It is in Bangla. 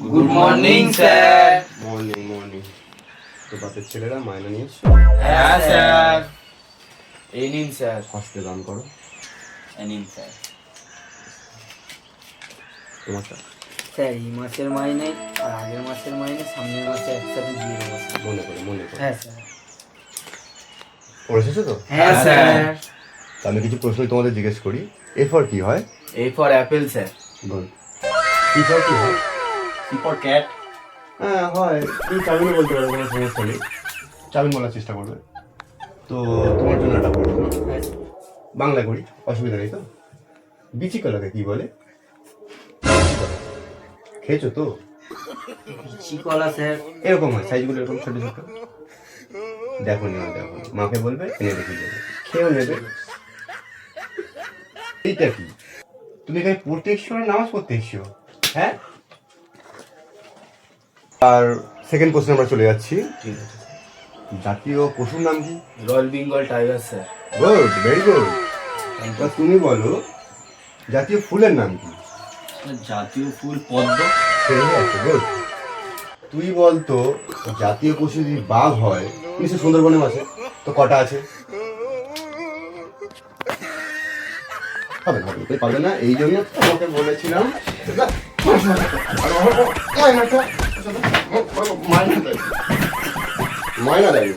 Good morning sir. Morning morning. তো বাপের ছেলেরা মায়না নিয়ে এসছো? হ্যাঁ স্যার। এই নিন স্যার। আস্তে দান করো এই নিন স্যার। তোমারটা। স্যার এই মাসের মাইনে আর আগের মাসের মাইনে সামনের মাসে একসাথে দিয়ে দেবো স্যার। মনে করে হ্যাঁ স্যার। পড়ে এসেছো তো? হ্যাঁ স্যার। তো আমি কিছু প্রশ্ন তোমাদের জিজ্ঞেস করি। এরপর কি হয়? A for apple sir. Good. কি ফর কি হয়? C for cat. হ্যাঁ হয়, তুমি চাবিনও বলতে পারো, কোনো সমস্যা নেই। চাবিন বলার চেষ্টা করবে। তো তোমার জন্য একটা প্রশ্ন, হ্যাঁ স্যার। বাংলা করি, অসুবিধা নেই তো? বিচি কলাকে কি বলে? খেয়েছো তো? বিচি কলা স্যার। এরকম হয়, সাইজগুলো এরকম ছোট ছোট। দেখো না, দেখো, মাকে বলবে এনে রেখে দেবে, খেয়েও নেবে। এইটা কি? তুমি এখানে পড়তে এসছো না নামাজ পড়তে এসছো? হ্যাঁ। আর সেকেন্ড কোশ্চেন আমরা চলে যাচ্ছি। ঠিক আছে। জাতীয় পশুর নাম কি? Royal Bengal tiger sir. Good, very good. তুমি বলো জাতীয় ফুলের নাম কি? জাতীয় ফুল পদ্ম। ঠিক আছে, গুড। তুই বলতো জাতীয় পশু যদি বাঘ হয়, নিশ্চয় সুন্দরবনে আছে, তো কটা আছে? হবে না, হবে, পারবে না, এই জন্য তোমাকে বলেছিলাম মায়না দেয়।